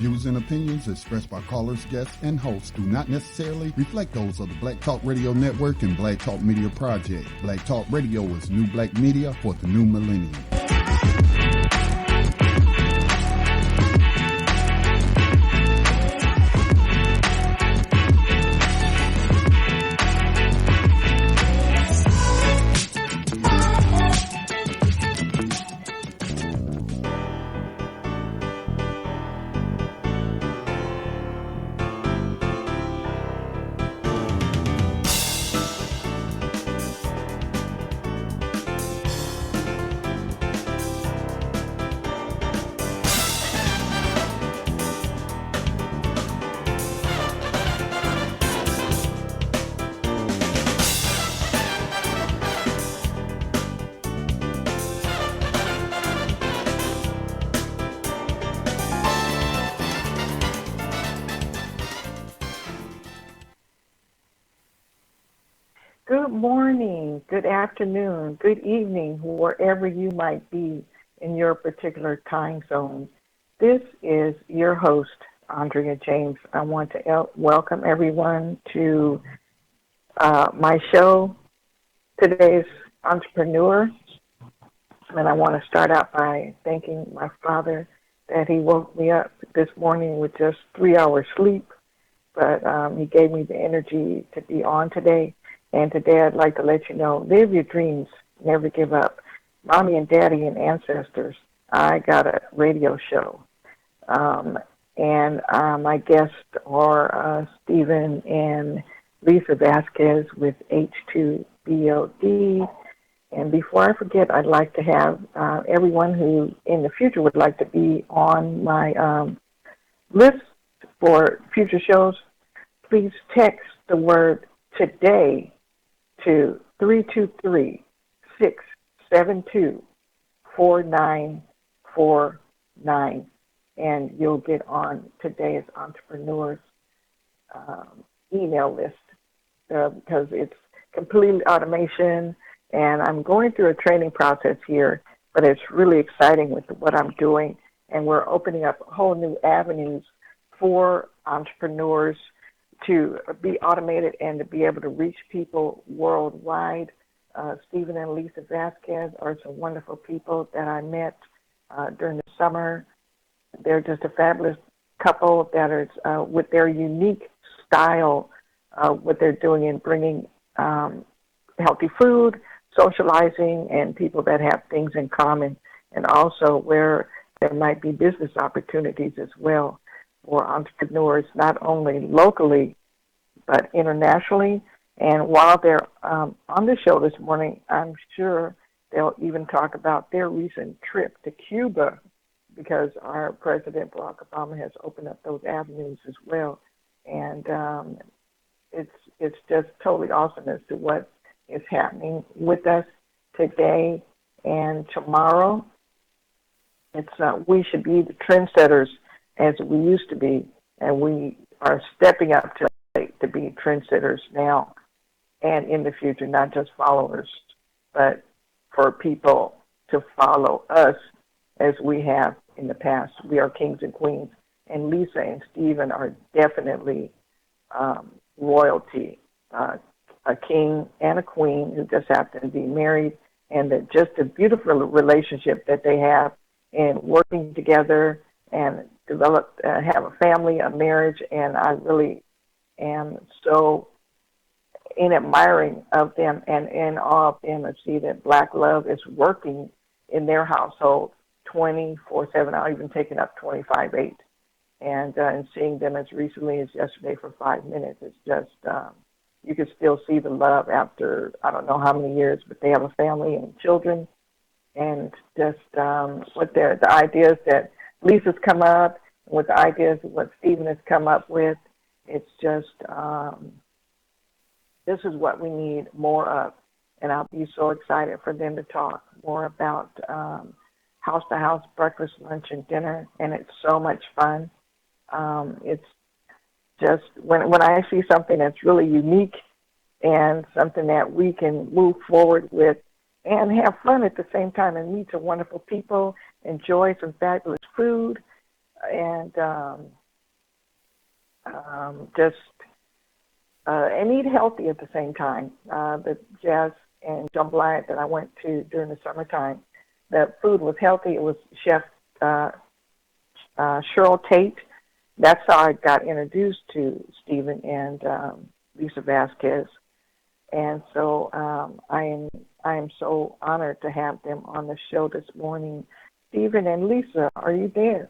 views and opinions expressed by callers, guests, and hosts do not necessarily reflect those of the Black Talk Radio Network and Black Talk Media Project. Black Talk Radio is new black media for the new millennium. Good morning, good afternoon, good evening, wherever you might be in your particular time zone. This is your host, Andrea James. I want to welcome everyone to my show, Today's Entrepreneur. And I want to start out by thanking my father that he woke me up this morning with just 3 hours sleep, but he gave me the energy to be on today. And today I'd like to let you know, live your dreams, never give up. Mommy and Daddy and ancestors, I got a radio show. And my guests are Stephen and Lisa Vasquez with H2BOD. And before I forget, I'd like to have everyone who in the future would like to be on my list for future shows, please text the word today to 323-672-4949, and you'll get on today's entrepreneurs email list because it's completely automation, and I'm going through a training process here, but it's really exciting with what I'm doing, and we're opening up whole new avenues for entrepreneurs to be automated and to be able to reach people worldwide. Stephen and Lisa Vasquez are some wonderful people that I met during the summer. They're just a fabulous couple that is with their unique style, what they're doing in bringing healthy food, socializing, and people that have things in common, and also where there might be business opportunities as well for entrepreneurs, not only locally, but internationally. And while they're on the show this morning, I'm sure they'll even talk about their recent trip to Cuba, because our President Barack Obama has opened up those avenues as well. And it's just totally awesome as to what is happening with us today and tomorrow. It's we should be the trendsetters as we used to be, and we are stepping up to be trendsetters now and in the future, not just followers, but for people to follow us as we have in the past. We are kings and queens, and Lisa and Stephen are definitely royalty, a king and a queen who just happen to be married, and just a beautiful relationship that they have in working together and develop, have a family, a marriage, and I really am so in admiring of them and in awe of them, and see that Black love is working in their household 24/7. I'll even take it up 25/8, and seeing them as recently as yesterday for 5 minutes, it's just you can still see the love after I don't know how many years, but they have a family and children, and just what the ideas that Lisa's come up with, the ideas of what Stephen has come up with. It's just, this is what we need more of. And I'll be so excited for them to talk more about house-to-house breakfast, lunch, and dinner. And it's so much fun. It's just, when I see something that's really unique and something that we can move forward with and have fun at the same time and meet some wonderful people, enjoy some fabulous food, and just and eat healthy at the same time. The jazz and jambalaya that I went to during the summertime, the food was healthy. It was Chef Cheryl Tate. That's how I got introduced to Stephen and Lisa Vasquez. And so I am so honored to have them on the show this morning. Stephen and Lisa, are you there?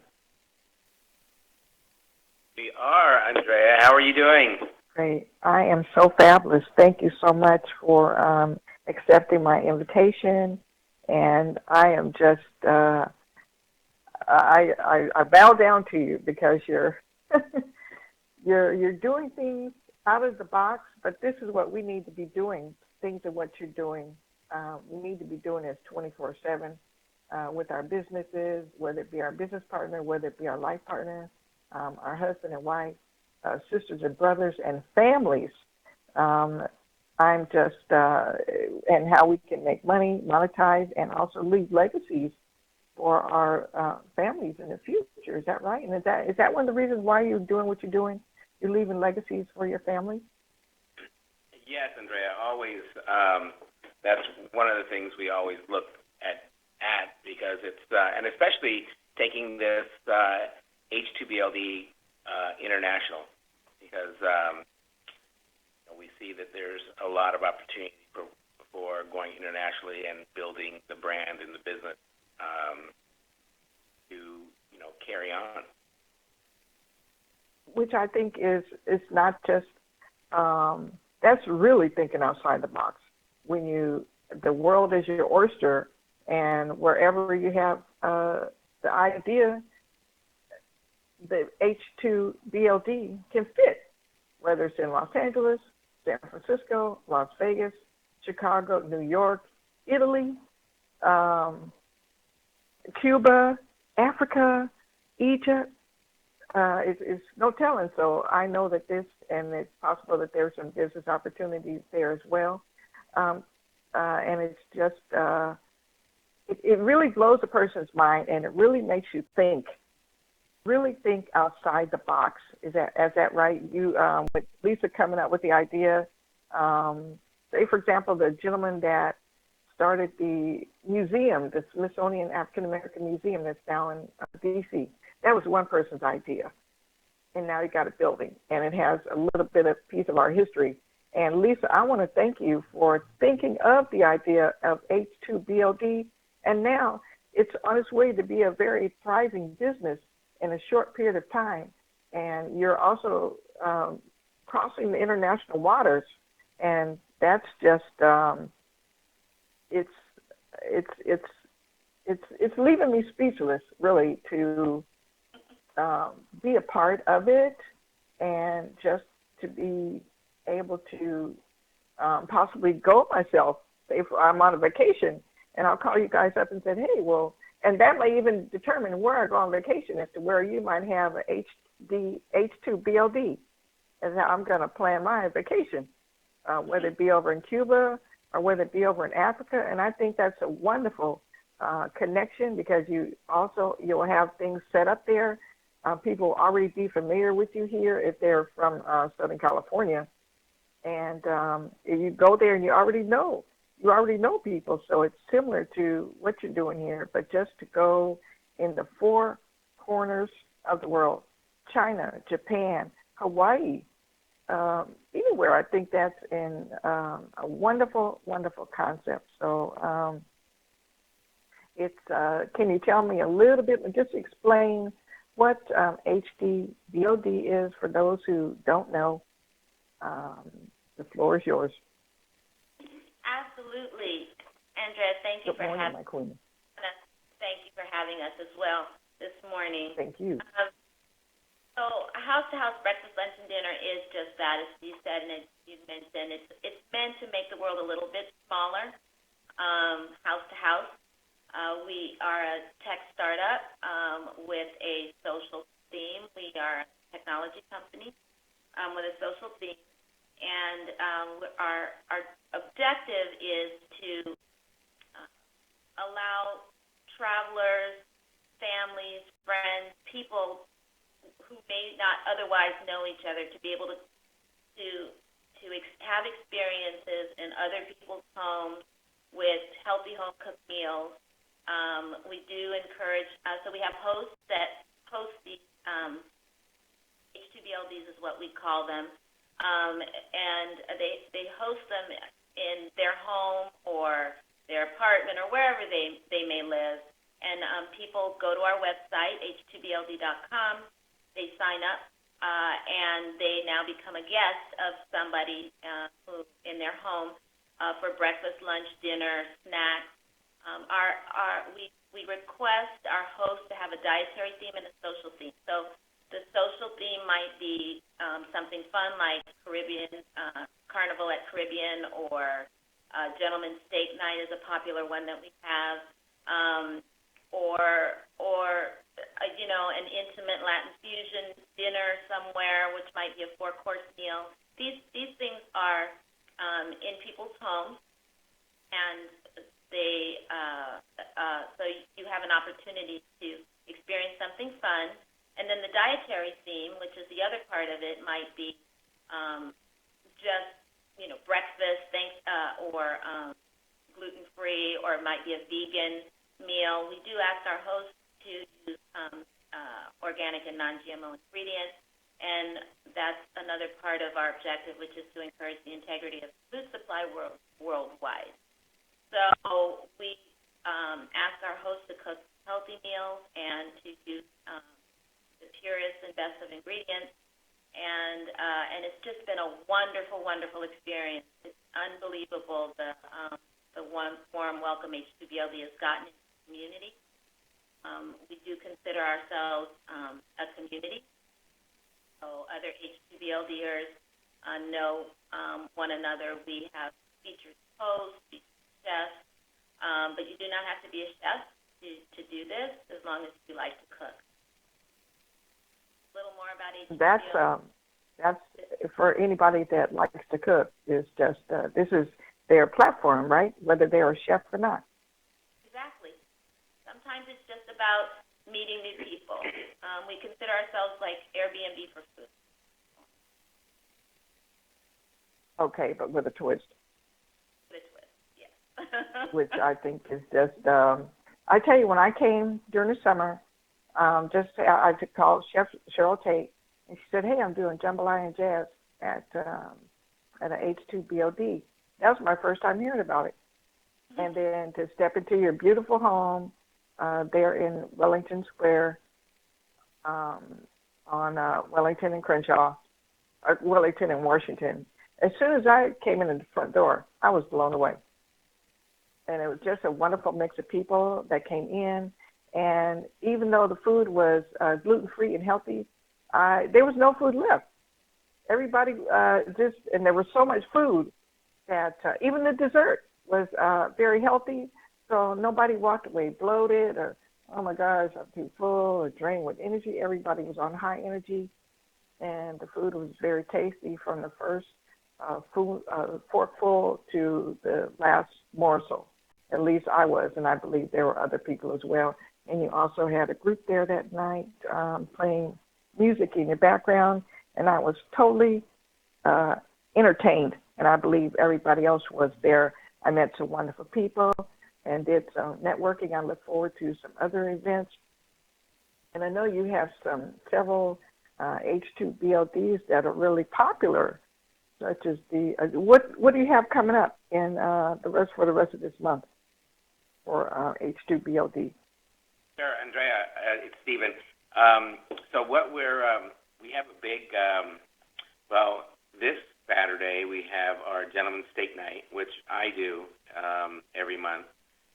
We are, Andrea. How are you doing? Great. I am so fabulous. Thank you so much for accepting my invitation. And I am just, I bow down to you because you're you're doing things out of the box, but this is what we need to be doing, things of what you're doing. We need to be doing this 24/7 with our businesses, whether it be our business partner, whether it be our life partner, our husband and wife, sisters and brothers, and families. I'm just, and how we can make money, monetize, and also leave legacies for our families in the future. Is that right? And is that one of the reasons why you're doing what you're doing? You're leaving legacies for your family? Yes, Andrea, always. That's one of the things we always look at because it's, and especially taking this H2BLD international, because we see that there's a lot of opportunity for going internationally and building the brand and the business to carry on. Which I think is not just that's really thinking outside the box. When the world is your oyster, and wherever you have the idea, the H2BLD can fit, whether it's in Los Angeles, San Francisco, Las Vegas, Chicago, New York, Italy, Cuba, Africa, Egypt. It's no telling. So I know that and it's possible that there's some business opportunities there as well. And it's just, it really blows a person's mind, and it really makes you think. Really think outside the box. Is that right? You with Lisa coming up with the idea. Say, for example, the gentleman that started the museum, the Smithsonian African American Museum that's now in D.C. That was one person's idea, and now he got a building, and it has a little bit of piece of our history. And Lisa, I want to thank you for thinking of the idea of H2BLD, and now it's on its way to be a very thriving business in a short period of time. And you're also crossing the international waters, and that's just it's leaving me speechless, really, to be a part of it, and just to be able to possibly go myself. Say if I'm on a vacation, and I'll call you guys up and say, hey, well, and that may even determine where I go on vacation as to where you might have a H2BLD, and how I'm going to plan my vacation, whether it be over in Cuba or whether it be over in Africa. And I think that's a wonderful connection, because you'll have things set up there. People will already be familiar with you here if they're from Southern California. And if you go there and you already know people. So it's similar to what you're doing here, but just to go in the four corners of the world, China, Japan, Hawaii, anywhere. I think that's a wonderful, wonderful concept. So can you tell me a little bit, just explain what H2BLD is for those who don't know? The floor is yours. Absolutely. Andrea, thank you for having my queen. Thank you for having us as well this morning. Thank you. So House to House Breakfast, Lunch, and Dinner is just that, as you said and as you mentioned. It's meant to make the world a little bit smaller, house to house. We are a tech startup with a social theme. We are a technology company with a social theme. And our objective is to allow travelers, families, friends, people who may not otherwise know each other to be able to have experiences in other people's homes with healthy home-cooked meals. We do encourage, so we have hosts that host these H2BLDs is what we call them, and they host them in their home or their apartment or wherever they may live. And people go to our website, h2bld.com, they sign up, and they now become a guest of somebody who in their home for breakfast, lunch, dinner, snacks. We request our host to have a dietary theme and a social theme. So the social theme might be something fun like Caribbean, Carnival at Caribbean, or Gentleman's Steak Night is a popular one that we have, or an intimate Latin fusion dinner somewhere, which might be a 4-course meal. These things are in people's homes, and they so you have an opportunity to experience something fun. And then the dietary theme, which is the other part of it, might be just breakfast, or gluten-free, or it might be a vegan meal. We do ask our hosts to use organic and non-GMO ingredients, and that's another part of our objective, which is to encourage the integrity of food supply worldwide. So we ask our hosts to cook healthy meals and to use the purest and best of ingredients, and it's just been a wonderful, wonderful experience. It's unbelievable the warm welcome H2BLD has gotten in the community. We do consider ourselves a community, so other H2BLDers know one another. We have featured hosts, featured chefs, but you do not have to be a chef to do this, as long as you like to cook. A little more about H2BLD. That's for anybody that likes to cook. Is just this is their platform, right? Whether they're a chef or not. Exactly. Sometimes it's just about meeting new people. We consider ourselves like Airbnb for food. Okay, but with a twist. With a twist, yes. Which I think is just. I tell you, when I came during the summer, I called Chef Cheryl Tate, and she said, "Hey, I'm doing jambalaya and jazz at an H2BLD." That was my first time hearing about it. Mm-hmm. And then to step into your beautiful home there in Wellington Square on Wellington and Crenshaw, or Wellington and Washington. As soon as I came in the front door, I was blown away. And it was just a wonderful mix of people that came in. And even though the food was gluten-free and healthy, there was no food left. Everybody and there was so much food that even the dessert was very healthy. So nobody walked away bloated or, oh my gosh, I'm too full, or drained with energy. Everybody was on high energy. And the food was very tasty from the first forkful to the last morsel. At least I was, and I believe there were other people as well. And you also had a group there that night playing music in the background, and I was totally entertained, and I believe everybody else was there. I met some wonderful people and did some networking. I look forward to some other events. And I know you have several H2BLDs that are really popular, such as the what do you have coming up in for the rest of this month for H2BLD? Sure, Andrea, it's Stephen. So what we have a big, this Saturday we have our Gentleman's Steak Night, which I do every month,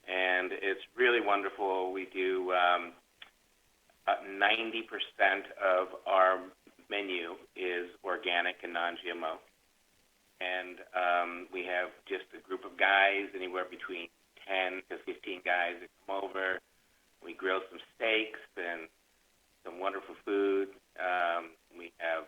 and it's really wonderful. We do about 90% of our menu is organic and non-GMO, and we have just a group of guys, anywhere between 10 to 15 guys that come over. We grill some steaks and some wonderful food. We have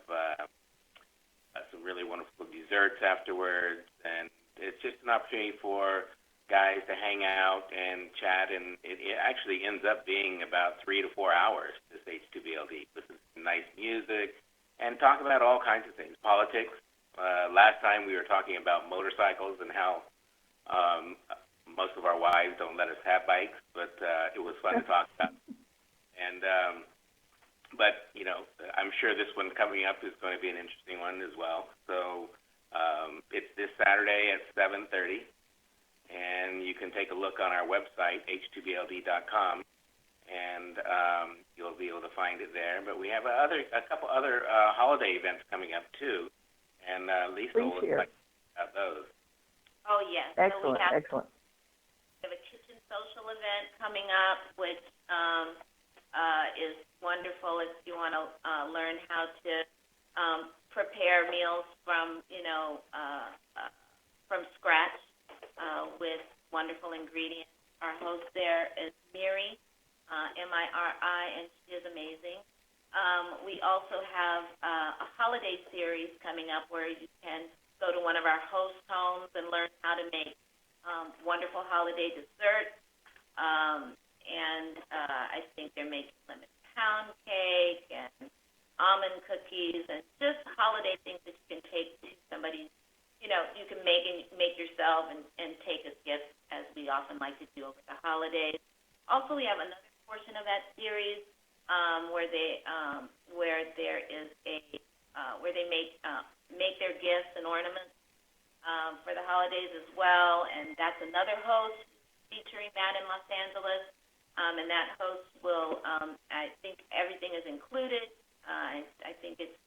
some really wonderful desserts afterwards, and it's just an opportunity for guys to hang out and chat, and it actually ends up being about 3 to 4 hours, this H2BLD. Listen to nice music and talk about all kinds of things, politics. Last time we were talking about motorcycles and how most of our wives don't let us have bikes, but it was fun to talk about. And but I'm sure this one coming up is going to be an interesting one as well. So it's this Saturday at 7:30. And you can take a look on our website, h2bld.com, and you'll be able to find it there. But we have a couple other holiday events coming up, too, and Lisa will explain about those. Oh, yes. Excellent, so excellent. We have a kitchen social event coming up, which is wonderful if you want to learn how to prepare meals from scratch. With wonderful ingredients. Our host there is Miri, M-I-R-I, and she is amazing. We also have a holiday series coming up where you can go to one of our host homes and learn how to make wonderful holiday desserts. And I think they're making lemon pound cake and almond cookies and just holiday things that you can take to somebody's. You can make yourself and take as gifts, as we often like to do over the holidays. Also, we have another portion of that series where they make their gifts and ornaments for the holidays as well. And that's another host featuring that in Los Angeles. And that host will, I think everything is included. I think it's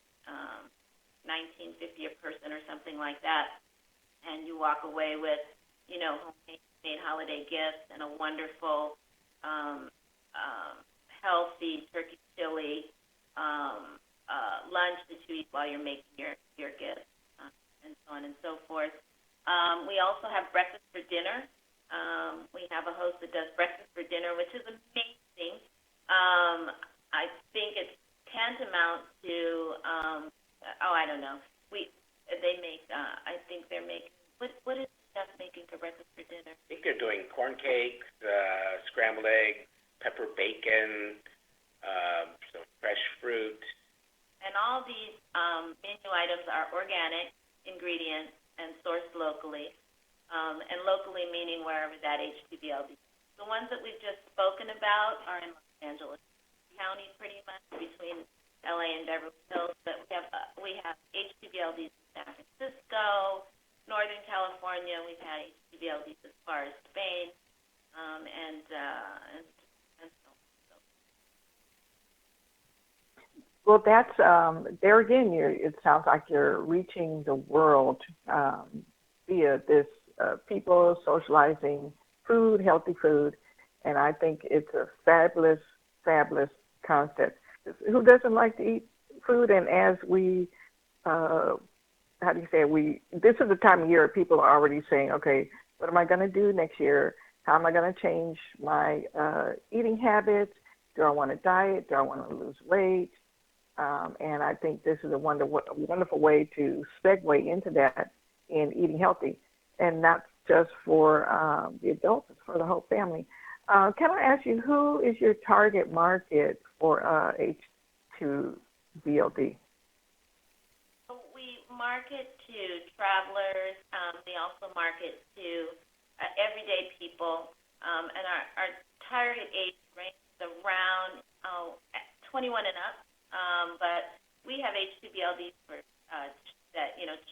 $19.50 a person or something like that, and you walk away with, homemade holiday gifts and a wonderful, healthy turkey chili lunch that you eat while you're making your gifts, and so on and so forth. We also have breakfast for dinner. We have a host that does breakfast for dinner, which is amazing. I think it's tantamount to I don't know. They make. I think they're making. What is the chef making for breakfast for dinner? I think they're doing corn cakes, scrambled eggs, pepper bacon, some fresh fruit. And all these menu items are organic ingredients and sourced locally. And locally meaning wherever that H2BLD. The ones that we've just spoken about are in Los Angeles County, pretty much between LA and Beverly Hills, but we have H2BLDs in San Francisco, Northern California. We've had H2BLDs as far as Spain, and so on. Well, that's there again. It sounds like you're reaching the world via this people socializing food, healthy food, and I think it's a fabulous, fabulous concept. Who doesn't like to eat food? And as we, this is the time of year people are already saying, okay, what am I going to do next year? How am I going to change my eating habits? Do I want to diet? Do I want to lose weight? And I think this is a wonderful way to segue into that in eating healthy, and not just for the adults, it's for the whole family. Can I ask you, who is your target market for H2BLD? We market to travelers. We also market to everyday people, and our target age ranges around 21 and up. But we have H2BLD for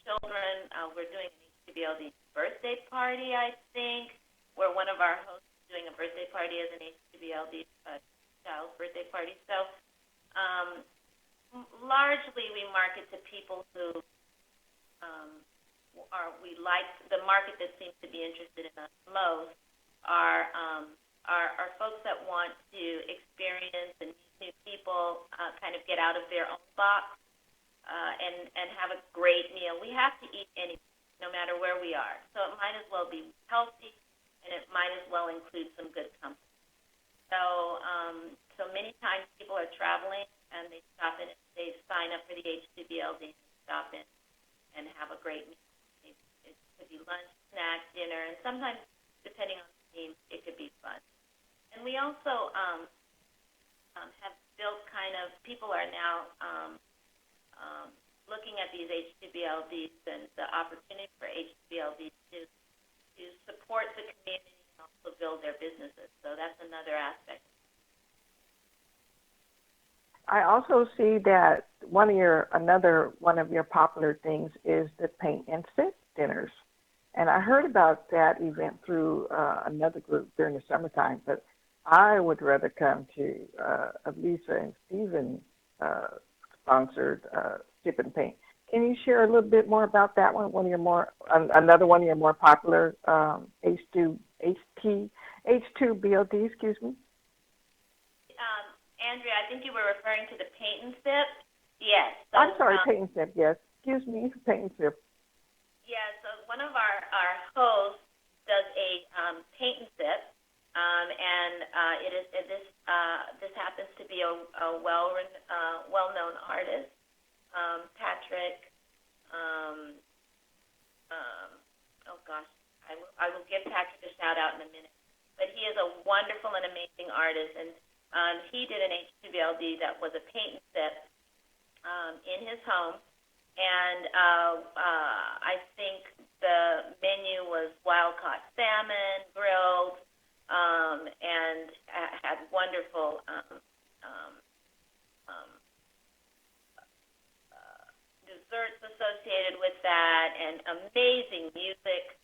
children. We're doing an H2BLD birthday party, I think, where one of our hosts is doing a birthday party as an H2BLD child's birthday party. So largely we market to people who we like. The market that seems to be interested in us most are folks that want to experience and meet new people, kind of get out of their own box, and have a great meal. We have to eat anything, no matter where we are. So it might as well be healthy, and it might as well include some good company. So many times people are traveling, and they stop in, they sign up for the H2BLD, and stop in and have a great meal. It could be lunch, snack, dinner, and sometimes depending on the theme, it could be fun. And we also have built people are now looking at these H2BLDs and the opportunity for H2BLDs to support the community and also build their businesses. So that's another aspect. I also see that another one of your popular things is the paint and sip dinners. And I heard about that event through another group during the summertime, but I would rather come to Lisa and Stephen sponsored Sip and Paint. Can you share a little bit more about that one? Another one of your more popular H2BLD, excuse me. Andrea, I think you were referring to the paint and sip. Yes. So, I'm sorry, paint and sip. Yes, excuse me, paint and sip. Yeah. So one of our hosts does a paint and sip, and this happens to be a well-known artist, Patrick. I will give Patrick a shout out in a minute. But he is a wonderful and amazing artist, and he did an H2BLD that was a paint and sip in his home, and I think the menu was wild-caught salmon, grilled, and had wonderful desserts associated with that, and amazing music.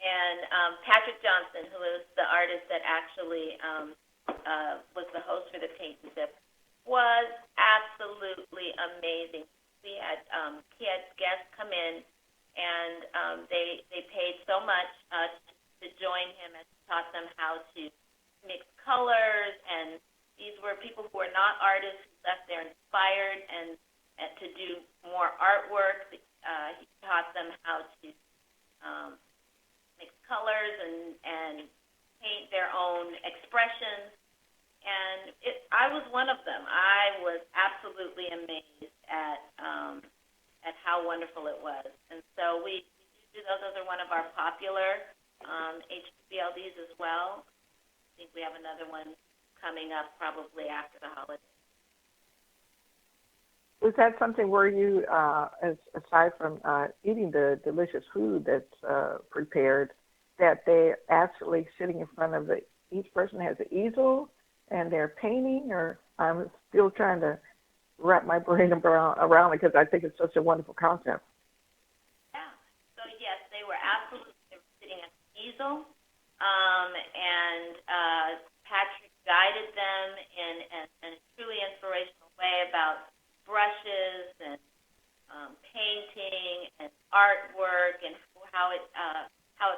And Patrick Johnson, who is the artist that actually was the host for the Paint and Sip, was absolutely amazing. He had guests come in, and they paid so much to join him as he taught them how to mix colors. And these were people who were not artists who left there inspired and to do more artwork. He taught them how to mix colors and paint their own expressions. And I was one of them. I was absolutely amazed at how wonderful it was. And so we do those. Those are one of our popular HBLDs as well. I think we have another one coming up probably after the holidays. Was that something where you, aside from eating the delicious food that's prepared, that they actually sitting in front of each person has an easel and they're painting? Or I'm still trying to wrap my brain around it because I think it's such a wonderful concept. Yeah. So yes, they were sitting at the easel, and Patrick guided them in a truly inspirational way about brushes and painting and artwork and how it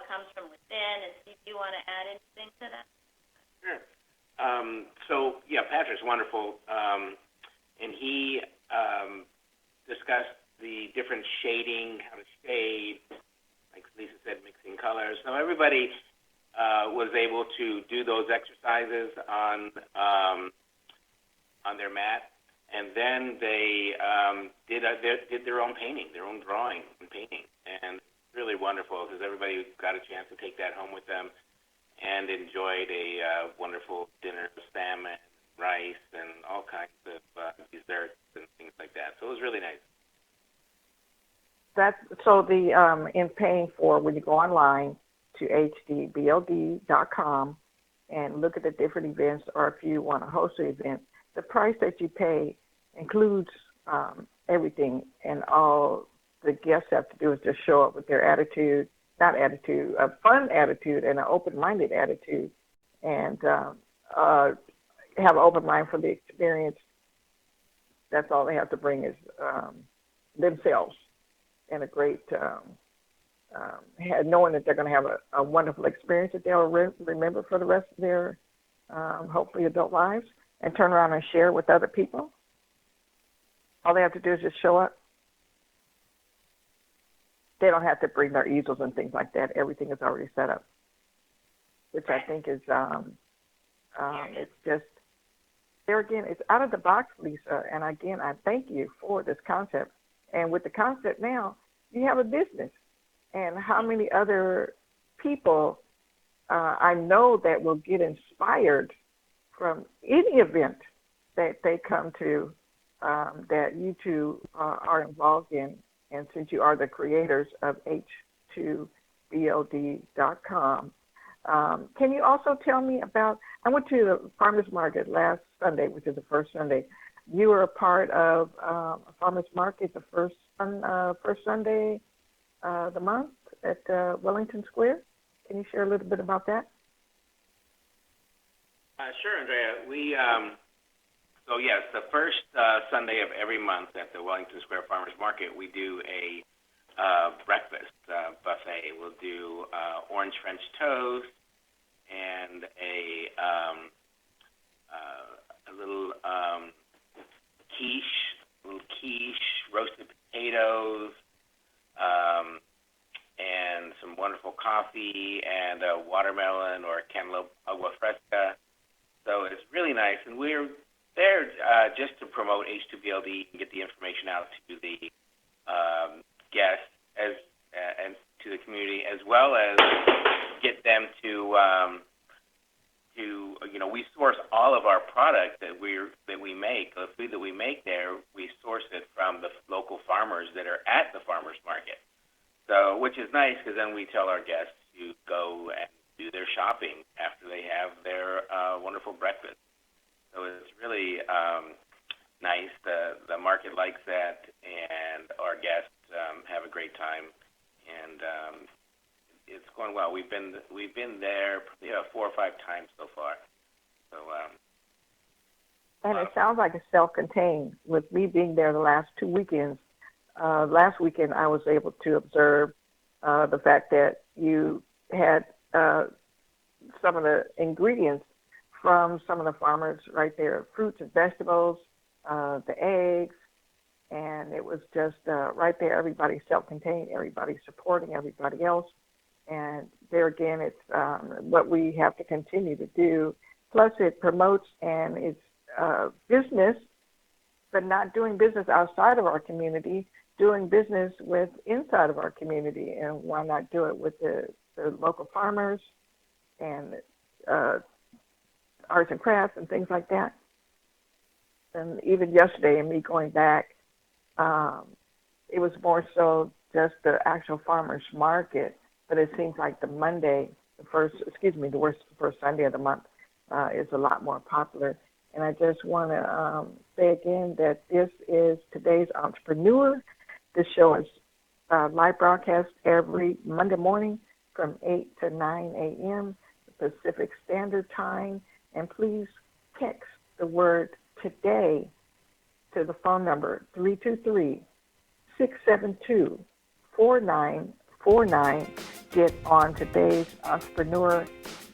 comes from within. And Steve, do you want to add anything to that? Sure. Patrick's wonderful, and he discussed the different shading, how to shade, like Lisa said, mixing colors. So everybody was able to do those exercises on their mat, and then they did their own painting, their own drawing and painting, and really wonderful because everybody got a chance to take that home with them and enjoyed a wonderful dinner of salmon, rice, and all kinds of desserts and things like that. So it was really nice. In paying for, when you go online to hdbld.com and look at the different events, or if you want to host an event, the price that you pay includes everything, and all the guests have to do is just show up with their a fun attitude and an open-minded attitude, and have an open mind for the experience. That's all they have to bring is themselves, and a great knowing that they're going to have a wonderful experience that they'll remember for the rest of their hopefully adult lives, and turn around and share with other people. All they have to do is just show up. They don't have to bring their easels and things like that. Everything is already set up, which I think is it's just, there again, it's out of the box, Lisa. And again, I thank you for this concept. And with the concept now, you have a business. And how many other people I know that will get inspired from any event that they come to, that you two are involved in. And since you are the creators of H2BLD.com, can you also tell me about, I went to the farmers market last Sunday, which is the first Sunday. You were a part of a farmers market the first Sunday of the month at Wellington Square. Can you share a little bit about that? Sure, Andrea. So yes, the first Sunday of every month at the Wellington Square Farmers Market, we do a breakfast buffet. We'll do orange French toast and a little quiche, roasted potatoes, and some wonderful coffee and a watermelon or cantaloupe agua fresca. So it's really nice, and we're there just to promote H2BLD and get the information out to the guests and to the community, as well as get them to we source all of our product that we make. The food that we make there, we source it from the local farmers that are at the farmers market. So, which is nice because then we tell our guests to go and do their shopping after they have their wonderful breakfast. So it's really nice. The market likes that, and our guests have a great time, and it's going well. We've been there 4 or 5 times so far. So. And it sounds like it's self-contained. With me being there the last 2 weekends, last weekend I was able to observe the fact that you had some of the ingredients from some of the farmers right there, fruits and vegetables, the eggs, and it was just right there. Everybody's self-contained, everybody's supporting everybody else, and there again, it's what we have to continue to do. Plus, it promotes and it's business, but not doing business outside of our community, doing business with inside of our community, and why not do it with the local farmers and arts and crafts and things like that. And even yesterday, and me going back, it was more so just the actual farmers market, but it seems like the first Sunday of the month is a lot more popular. And I just want to say again that this is Today's Entrepreneur. This show is live broadcast every Monday morning from 8 to 9 a.m. Pacific Standard Time. And please text the word today to the phone number 323-672-4949. Get on Today's Entrepreneur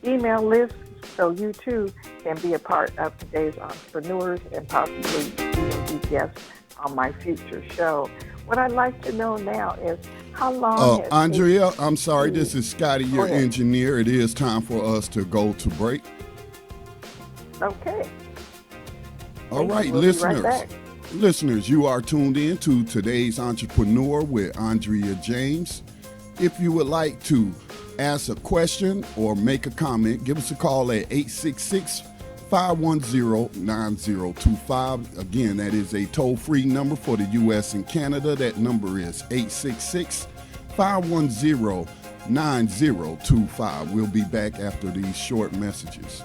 email list so you too can be a part of Today's Entrepreneurs and possibly even be guests on my future show. What I'd like to know now is how long has Andrea, I'm sorry, this is Scotty, your engineer. It is time for us to go to break. Okay. All right, we'll listeners. Right back. Listeners, you are tuned in to Today's Entrepreneur with Andrea James. If you would like to ask a question or make a comment, give us a call at 866-510-9025. Again, that is a toll-free number for the U.S. and Canada. That number is 866-510-9025. We'll be back after these short messages.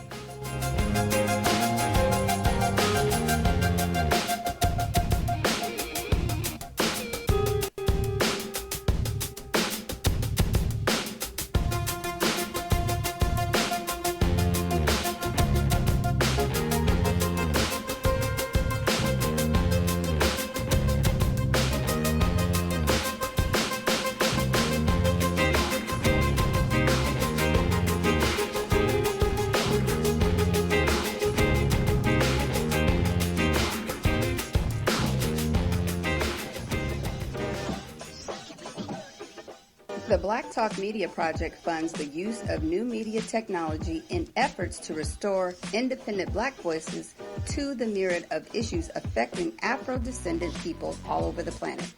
The Black Talk Media Project funds the use of new media technology in efforts to restore independent Black voices to the myriad of issues affecting Afro-descendant people all over the planet.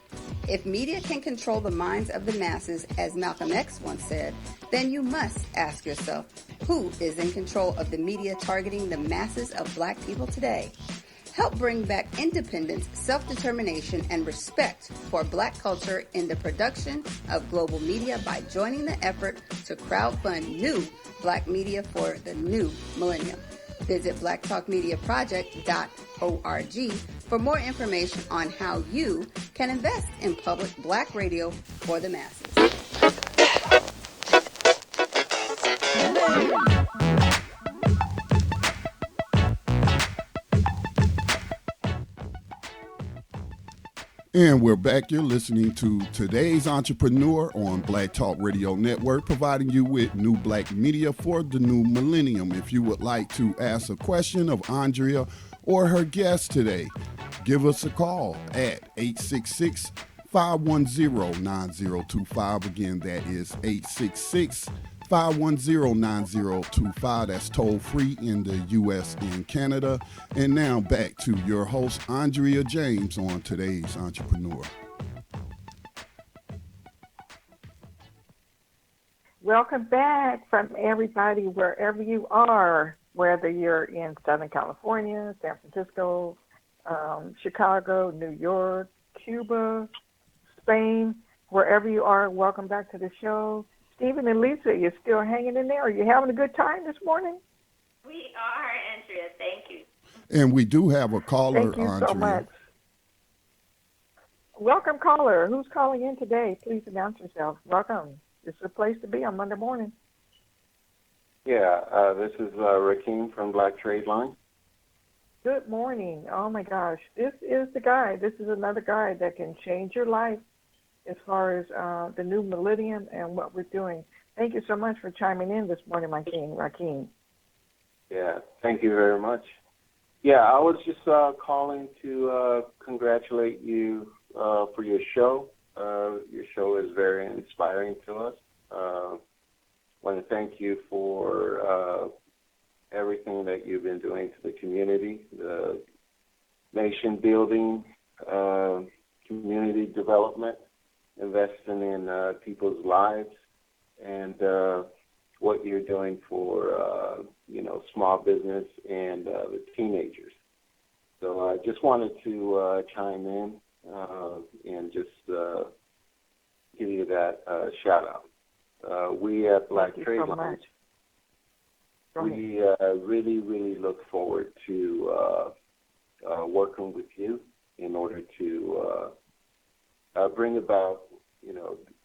If media can control the minds of the masses, as Malcolm X once said, then you must ask yourself, who is in control of the media targeting the masses of Black people today? Help bring back independence, self-determination, and respect for Black culture in the production of global media by joining the effort to crowdfund new Black media for the new millennium. Visit blacktalkmediaproject.org for more information on how you can invest in public Black radio for the masses. And we're back. You're listening to Today's Entrepreneur on Black Talk Radio Network, providing you with new Black media for the new millennium. If you would like to ask a question of Andrea or her guest today, give us a call at 866-510-9025. Again, that is 866-510-9025. That's toll free in the U.S. and Canada. And now back to your host, Andrea James, on Today's Entrepreneur. Welcome back from everybody, wherever you are, whether you're in Southern California, San Francisco, Chicago, New York, Cuba, Spain, wherever you are, welcome back to the show. Stephen and Lisa, you're still hanging in there? Are you having a good time this morning? We are, Andrea. Thank you. And we do have a caller, Thank you Andrea. so much. Welcome, caller. Who's calling in today? Please announce yourself. Welcome. This is a place to be on Monday morning. Yeah, this is Rakeem from Black Trade Line. Good morning. Oh, my gosh. This is the guy. This is another guy that can change your life as far as the new millennium and what we're doing. Thank you so much for chiming in this morning, my king, Rakeem. Yeah, thank you very much. Yeah, I was just calling to congratulate you for your show. Your show is very inspiring to us. I want to thank you for everything that you've been doing to the community, the nation building, community development, investing in people's lives, and what you're doing for, small business and the teenagers. So I just wanted to chime in and just give you that shout-out. We at Black Trade Line, we really, really look forward to working with you in order to bring about,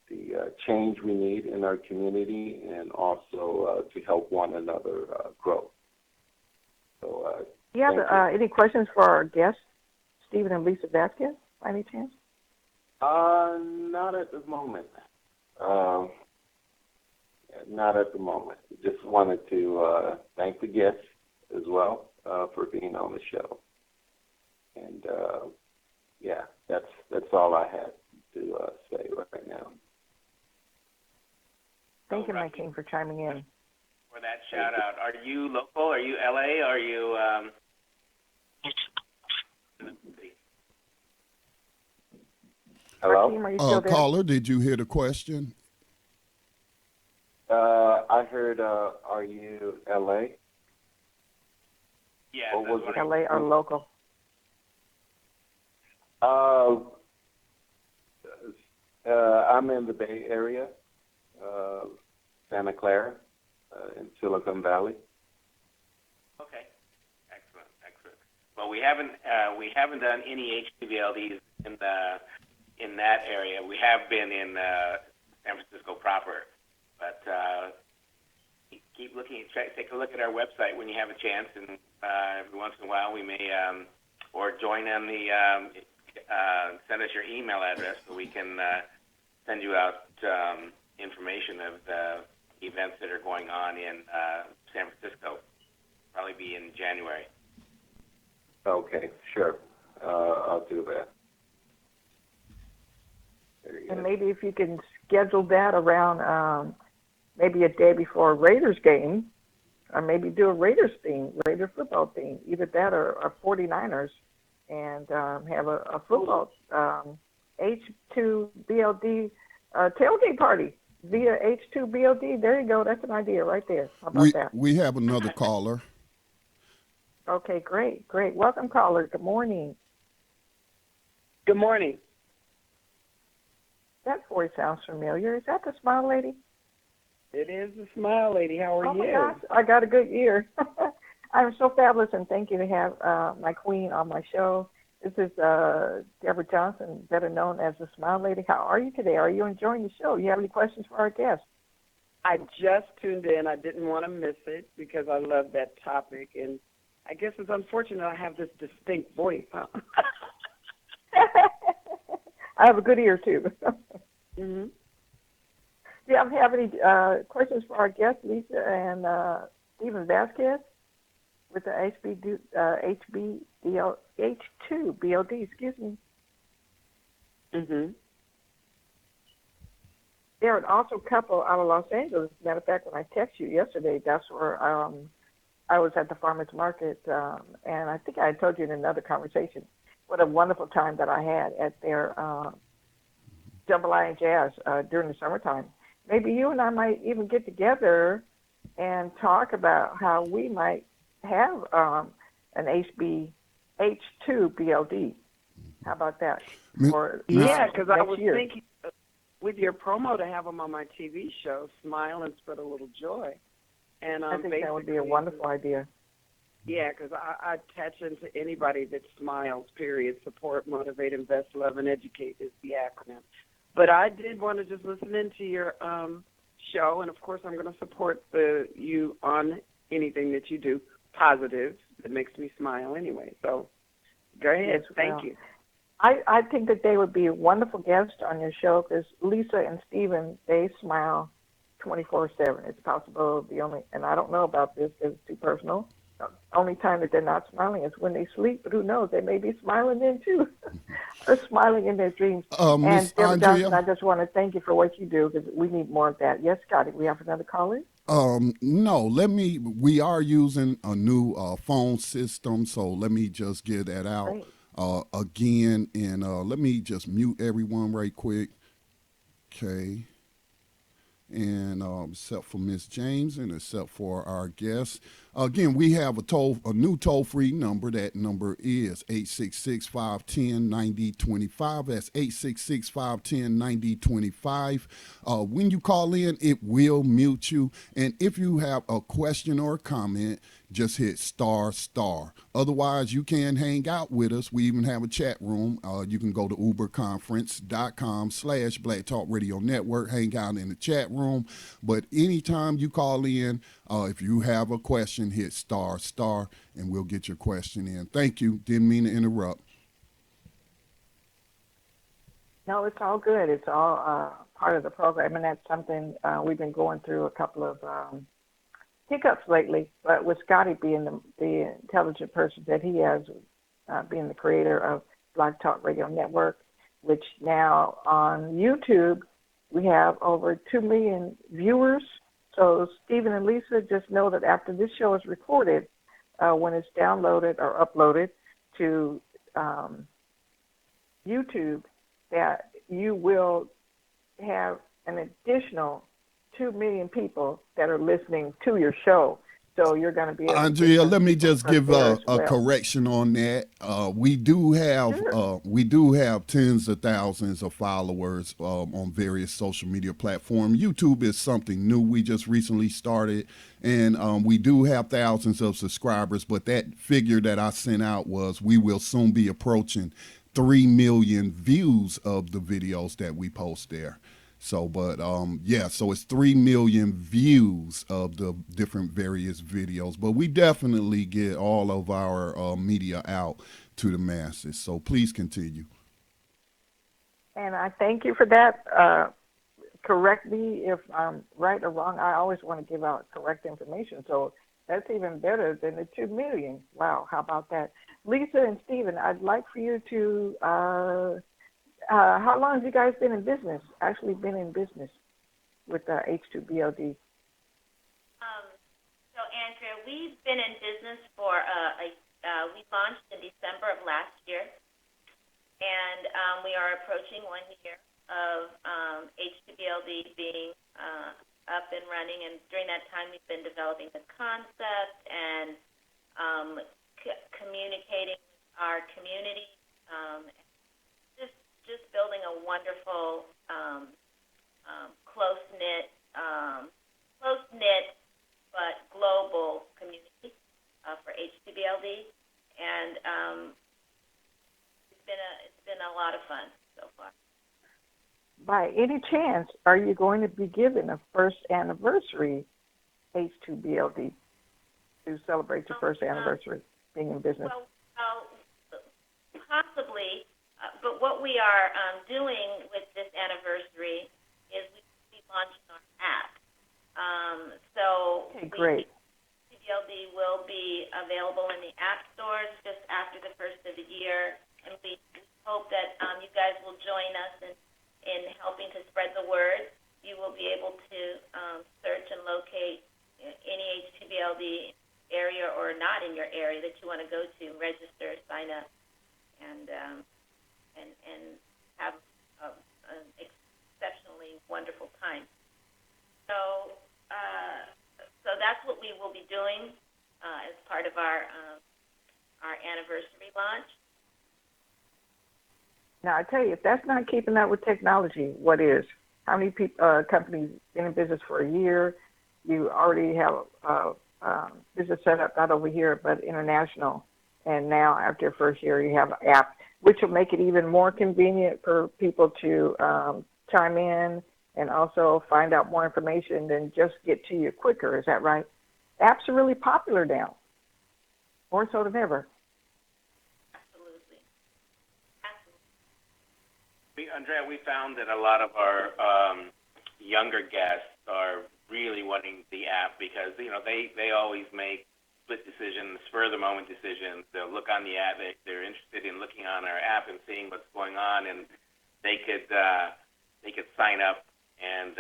the change we need in our community, and also to help one another grow. So, do you have any questions for our guests, Stephen and Lisa Vasquez, by any chance? Not at the moment. Not at the moment. Just wanted to thank the guests as well for being on the show. And that's all I had to say right now. Thank you, my king, for chiming in. For that shout out. Are you local? Are you LA? Are you Hello? Rakeem, are you still there? Caller, did you hear the question? I heard, are you LA? Yes, Or was it LA or local? I'm in the Bay Area, Santa Clara, in Silicon Valley. Okay, excellent. Well, we haven't done any HPVLDs in that area. We have been in San Francisco proper, but keep looking. Take a look at our website when you have a chance, and every once in a while we may or join on the. Send us your email address so we can send you out information of the events that are going on in San Francisco. Probably be in January. Okay, sure. I'll do that. And maybe if you can schedule that around maybe a day before a Raiders game, or maybe do a Raiders theme, Raider football theme, either that or 49ers, and have a football H2BLD tailgate party. via H2BOD. There you go. That's an idea right there. How about We that? we have another caller. Okay, great, great. Welcome, caller. Good morning. Good morning. That voice sounds familiar. Is that the Smile Lady? It is the Smile Lady. How are Oh you? my gosh, I got a good ear. I'm so fabulous, and thank you to have my queen on my show. This is Deborah Johnson, better known as the Smile Lady. How are you today? Are you enjoying the show? You have any questions for our guest? I just tuned in. I didn't want to miss it because I love that topic, and I guess it's unfortunate I have this distinct voice. Huh? I have a good ear too. Mm-hmm. Do you have any questions for our guest, Lisa and Stephen Vasquez, with the H2BOD? Excuse me. Mm-hmm. They're an awesome couple out of Los Angeles. As a matter of fact, when I texted you yesterday, that's where I was at the farmers market, and I think I had told you in another conversation what a wonderful time that I had at their jambalaya and jazz during the summertime. Maybe you and I might even get together and talk about how we might have an H2BLD. How about that? For, Yeah, because I next was year. thinking with your promo to have them on my TV show, Smile and Spread a Little Joy. And I think that would be a wonderful idea. Yeah, because I attach into anybody that smiles, period. Support, motivate, invest, love, and educate is the acronym. But I did want to just listen into your show, and, of course, I'm going to support you on anything that you do positive that makes me smile anyway. So go ahead. Yes, Thank you. I think that they would be a wonderful guest on your show because Lisa and Stephen, they smile 24/7. It's possible the only, and I don't know about this because it's too personal, the only time that they're not smiling is when they sleep, but who knows, they may be smiling then too, or smiling in their dreams. And Miss Deborah Andrea, Johnson, I just want to thank you for what you do because we need more of that. Yes, Scotty, we have another caller? no, we are using a new phone system, so let me just get that out Great. again, and let me just mute everyone right quick. Okay. And except for Miss James and except for our guests. Again, we have a new toll-free number. That number is 866-510-9025. That's 866-510-9025. When you call in, it will mute you. And if you have a question or a comment, just hit star star. Otherwise, you can hang out with us. We even have a chat room. You can go to uberconference.com/Black Talk Radio Network, hang out in the chat room. But anytime you call in, if you have a question, hit star star, and we'll get your question in. Thank you. Didn't mean to interrupt. No, it's all good. It's all part of the program, and that's something we've been going through a couple of hiccups lately. But with Scotty being the intelligent person that he has, being the creator of Black Talk Radio Network, which now on YouTube we have over 2 million viewers. So Stephen and Lisa, just know that after this show is recorded, when it's downloaded or uploaded to YouTube, that you will have an additional 2 million people that are listening to your show. So you're going to be able Andrea, to let me just give a well. correction on that. We do have tens of thousands of followers on various social media platforms. YouTube is something new we just recently started, and we do have thousands of subscribers. But that figure that I sent out was we will soon be approaching 3 million views of the videos that we post there. So, but so it's 3 million views of the different various videos. But we definitely get all of our media out to the masses. So please continue. And I thank you for that. Correct me if I'm right or wrong. I always want to give out correct information. So that's even better than the 2 million. Wow, how about that? Lisa and Stephen, I'd like for you to how long have you guys been in business, actually been in business with H2BLD? So, Andrea, we've been in business for, we launched in December of last year, and we are approaching 1 year of H2BLD being up and running, and during that time we've been developing the concept and communicating with our community, just building a wonderful, close-knit but global community for H2BLD, and it's been a lot of fun so far. By any chance, are you going to be given a first anniversary H2BLD to celebrate your first anniversary being in business? Well, possibly, but what we are doing with this anniversary is we will be launching our app. Okay, great. HTBLD will be available in the app stores just after the first of the year, and we hope that you guys will join us in helping to spread the word. You will be able to search and locate any HTBLD area or not in your area that you want to go to, register, sign up, and have an exceptionally wonderful time. So that's what we will be doing as part of our anniversary launch. Now, I tell you, if that's not keeping up with technology, what is? How many companies been in business for a year? You already have business set up not over here but international, and now after your first year, you have an app, which will make it even more convenient for people to chime in and also find out more information and just get to you quicker. Is that right? Apps are really popular now, more so than ever. Absolutely. Andrea, we found that a lot of our younger guests are really wanting the app because, they always make split decisions, spur-of-the-moment decisions. They'll look on the app. They're interested in looking on our app and seeing what's going on, and they could sign up and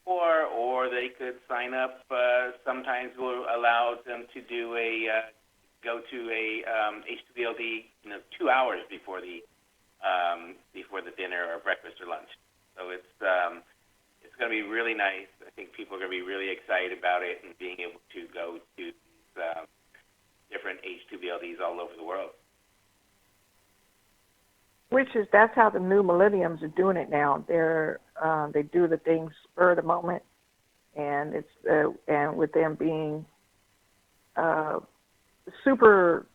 or they could sign up. Sometimes we'll allow them to do go to a H2BLD 2 hours before the dinner or breakfast or lunch. So it's going to be really nice. I think people are going to be really excited about it and being able to go to these different H2BLDs all over the world. That's how the new millenniums are doing it now. They do the things spur of the moment, and it's and with them being super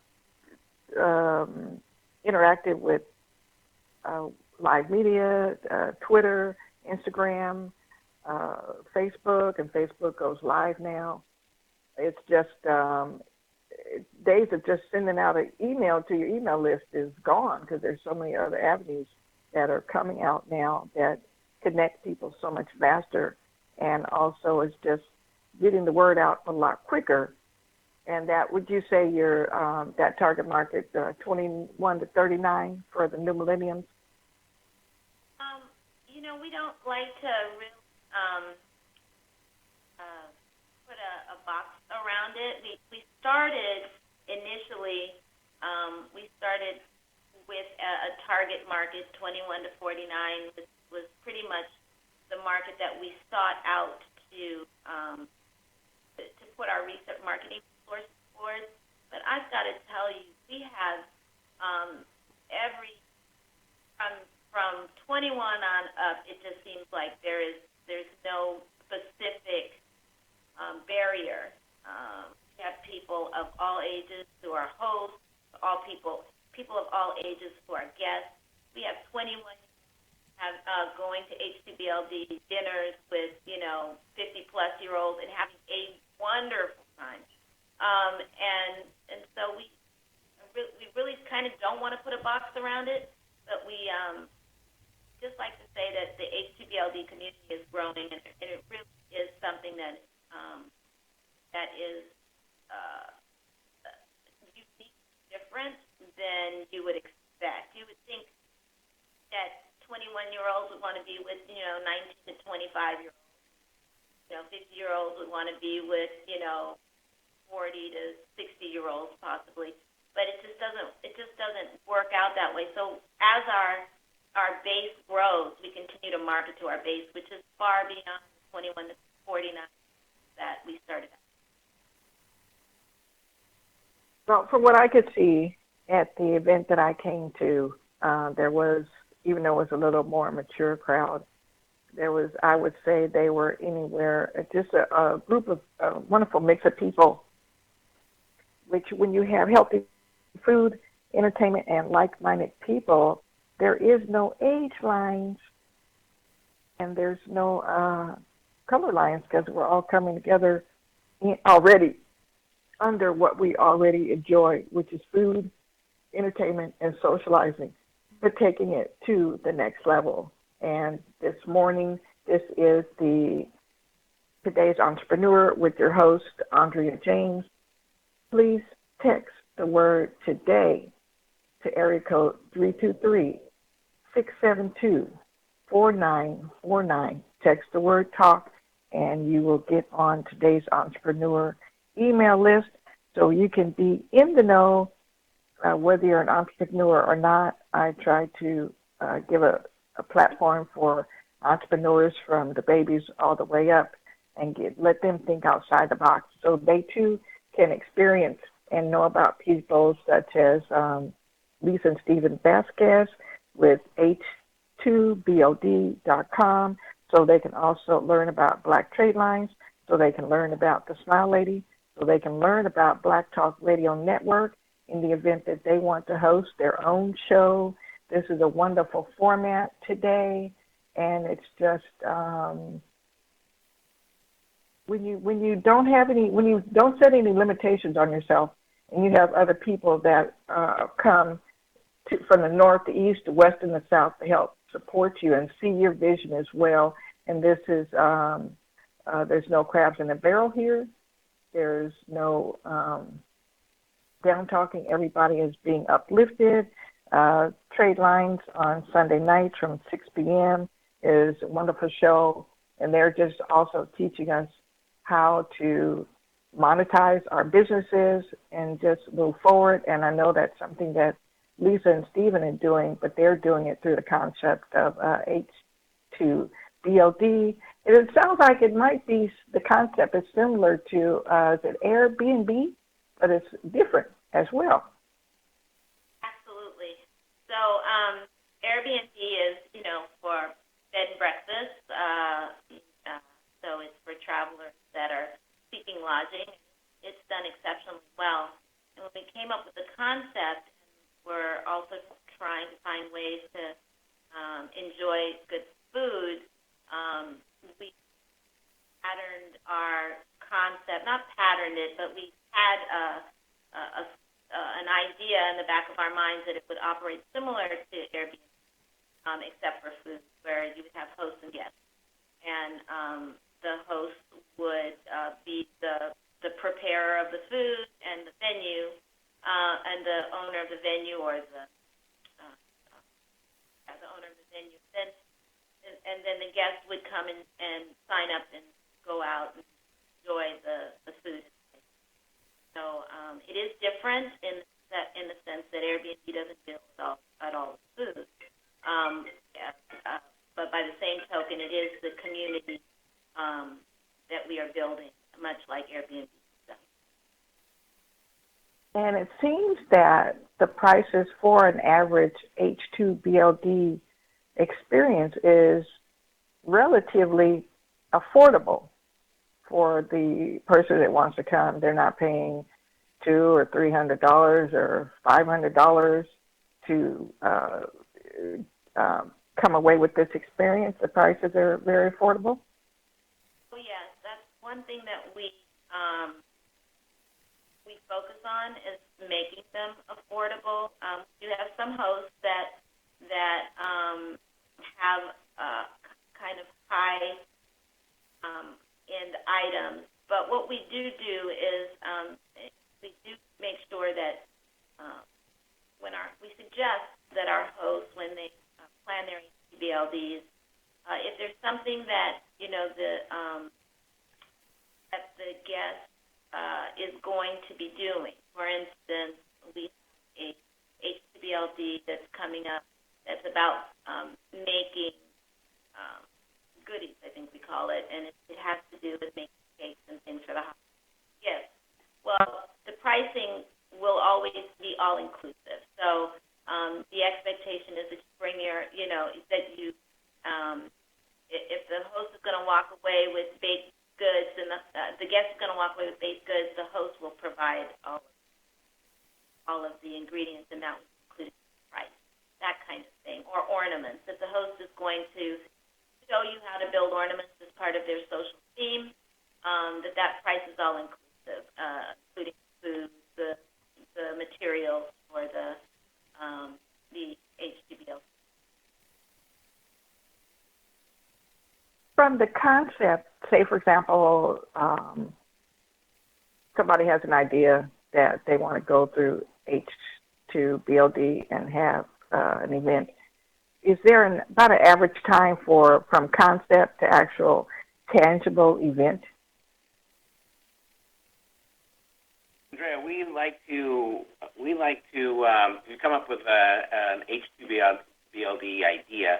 interactive with live media, Twitter, Instagram, Facebook, and Facebook goes live now. It's just days of just sending out an email to your email list is gone because there's so many other avenues that are coming out now that connect people so much faster, and also is just getting the word out a lot quicker. And that, would you say your that target market, 21 to 39 for the new millenniums? We don't like to really put a box around it. We started initially, we started with a target market, 21 to 49, was pretty much the market that we sought out to put our research marketing resources towards. But I've got to tell you, we have from 21 on up, it just seems like there's no specific barrier. We have people of all ages who are hosts, all people of all ages who are guests. We have 21 going to H2BLD dinners with 50-plus-year-olds and having a wonderful time. And so we really kind of don't want to put a box around it, but we just like to say that the H2BLD community is growing, and it really is something that is unique, different than you would expect. You would think that 21-year-olds would want to be with 19 to 25-year-olds. 50-year-olds would want to be with 40 to 60-year-olds possibly, but it just doesn't work out that way. So as our our base grows, we continue to market to our base, which is far beyond the 21 to 49 that we started at. Well, from what I could see at the event that I came to, there was, even though it was a little more mature crowd, there was, I would say they were anywhere, just a group of a wonderful mix of people, which when you have healthy food, entertainment, and like-minded people, there is no age lines and there's no color lines because we're all coming together already under what we already enjoy, which is food, entertainment, and socializing, but taking it to the next level. And this morning, this is today's Entrepreneur with your host, Andrea James. Please text the word today to area code 323-672-4949. Text the word talk, and you will get on today's Entrepreneur email list so you can be in the know whether you're an entrepreneur or not. I try to give a platform for entrepreneurs from the babies all the way up and let them think outside the box so they too can experience and know about people such as Lisa and Stephen Vasquez with H2BOD.com, so they can also learn about Black Trade Lines, so they can learn about the Smile Lady, so they can learn about Black Talk Radio Network in the event that they want to host their own show. This is a wonderful format today, and it's just when you don't set any limitations on yourself, and you have other people that come from the north, the east, the west, and the south to help support you and see your vision as well. And this is there's no crabs in a barrel here. There's no down talking. Everybody is being uplifted. Trade Lines on Sunday nights from 6 p.m. is a wonderful show, and they're just also teaching us how to monetize our businesses and just move forward. And I know that's something that Lisa and Stephen are doing, but they're doing it through the concept of H2BOD. It sounds like it might be, the concept is similar to is it Airbnb, but it's different as well. Absolutely. So Airbnb is, for bed and breakfast. So it's for travelers that are seeking lodging. It's done exceptionally well. And when we came up with the concept, we're also trying to find ways to enjoy good food. We patterned our concept, not patterned it, but we had an idea in the back of our minds that it would operate similar to Airbnb, except for food, where you would have hosts and guests. And the host would be the preparer of the food and the venue, and the owner of the venue or the owner of the venue. And then the guests would come and sign up and go out and enjoy the food. So it is different in the sense that Airbnb doesn't deal at all with food. But by the same token, it is the community that we are building, much like Airbnb. And it seems that the prices for an average H2BLD experience is relatively affordable for the person that wants to come. They're not paying $200 or $300 or $500 to come away with this experience. The prices are very affordable. Oh yes, that's one thing that we focus on is making them affordable. We have some hosts that have kind of high end items, but what we do is we do make sure that we suggest that our hosts, when they plan their BLDs, if there's something that that the guest is going to be doing. For instance, we have a HBLD that's coming up that's about making goodies, I think we call it, and it has to do with making cakes and things for the holiday gifts. Well, the pricing will always be all-inclusive. So the expectation is that you bring your, that you, if the host is going to walk away with baked goods and the guest is going to walk away with baked goods, the host will provide all of the ingredients, and that will include the price, that kind of thing, or ornaments. If the host is going to show you how to build ornaments as part of their social theme, that price is all inclusive, including food, the materials for the HTBL. From the concept, say for example, somebody has an idea that they want to go through H2BLD and have an event. Is there about an average time from concept to actual tangible event? Andrea, we like to come up with an H2BLD idea.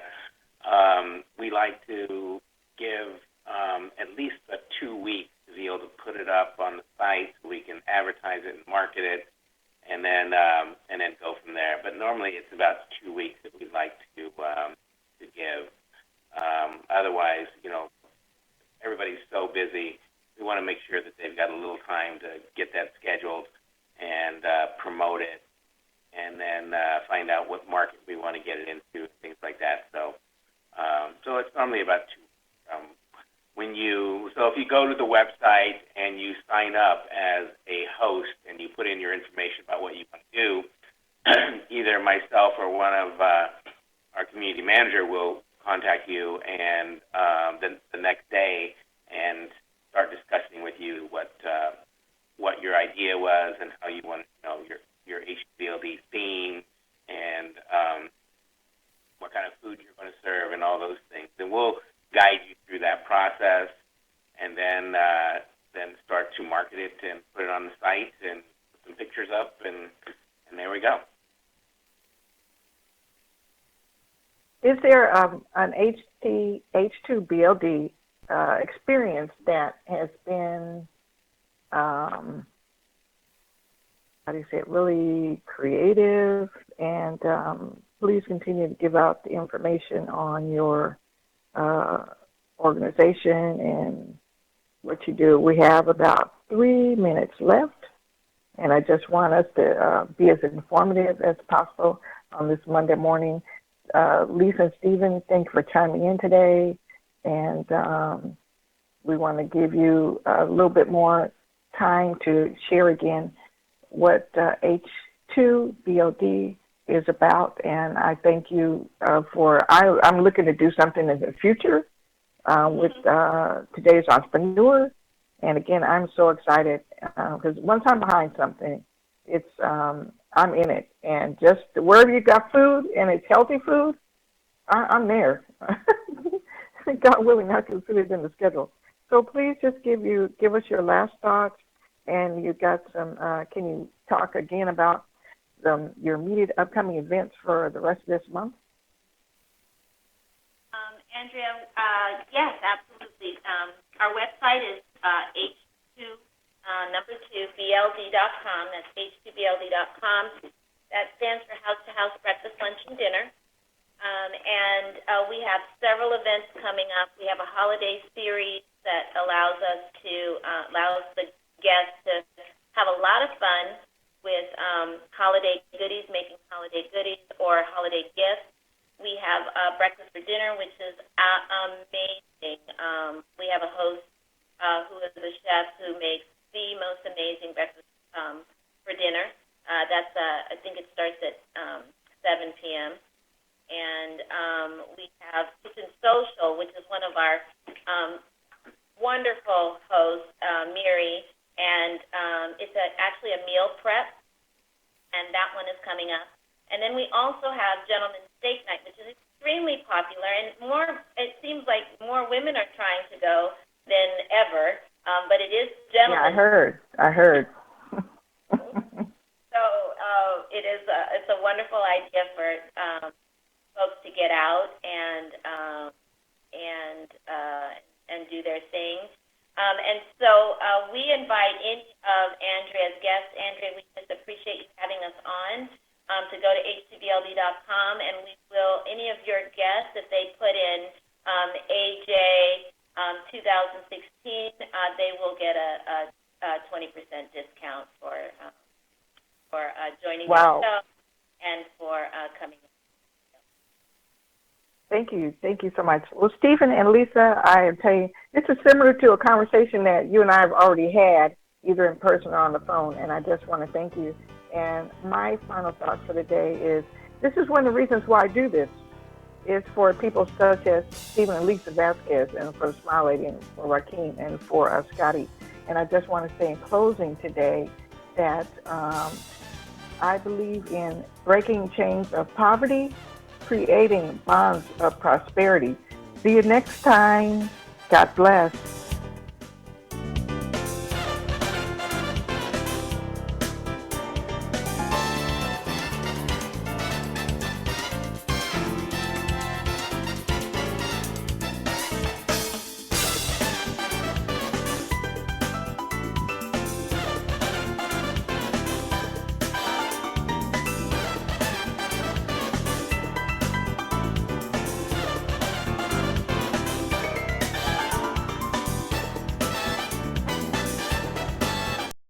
We like to give at least 2 weeks to be able to put it up on the site so we can advertise it and market it, and then go from there. But normally it's about 2 weeks that we'd like to give. Otherwise, everybody's so busy. We want to make sure that they've got a little time to get that scheduled and promote it, and then find out what market we want to get it into, things like that. So it's normally about 2. So if you go to the website and you sign up as a host and you put in your information about what you want to do, either myself or one of our community manager will contact you and the next day and start discussing with you what your idea was and how you want your HBLD theme and what kind of food you're going to serve and all those things. And we'll guide you through that process, and then start to market it and put it on the site and put some pictures up, and there we go. Is there an H2BLD experience that has been, really creative? And please continue to give out the information on your organization and what you do. We have about 3 minutes left, and I just want us to be as informative as possible on this Monday morning. Lisa and Stephen, thank you for chiming in today, and we want to give you a little bit more time to share again what H2BLD is about. And I thank you I'm looking to do something in the future with today's entrepreneur. And again, I'm so excited because once I'm behind something, it's I'm in it. And just wherever you got food and it's healthy food, I'm there. God willing, I can fit it in the schedule. So please just give us your last thoughts. And you got some. Can you talk again about your immediate upcoming events for the rest of this month? Andrea, yes, absolutely. Our website is H2BLD.com. That's H2BLD.com. That stands for House to House Breakfast, Lunch, and Dinner. And we have several events coming up. We have a holiday series that allows the guests to have a lot of fun with holiday goodies, making holiday goodies or holiday gifts. We have breakfast for dinner, which is amazing. We have a host who is a chef who makes the most amazing breakfast for dinner. I think it starts at 7 p.m. And we have Kitchen Social, which is one of our wonderful hosts, Miri, and it's actually a meal prep, and that one is coming up. And then we also have Gentleman's Steak Night, which is extremely popular, and it seems like more women are trying to go than ever, but it is gentlemen. Yeah, I heard. So it's a wonderful idea for get out and do their thing. And so we invite any of Andrea's guests. Andrea, we just appreciate you having us on to go to h2blb.com, and we will, any of your guests, if they put in AJ 2016, they will get a 20% discount for joining the show and for coming. Thank you so much. Well, Stephen and Lisa, I tell you, this is similar to a conversation that you and I have already had, either in person or on the phone, and I just want to thank you. And my final thought for the day is, this is one of the reasons why I do this, is for people such as Stephen and Lisa Vasquez, and for the Smile Lady, and for Rakeem, and for Scotty. And I just want to say in closing today that I believe in breaking chains of poverty, creating bonds of prosperity. See you next time. God bless.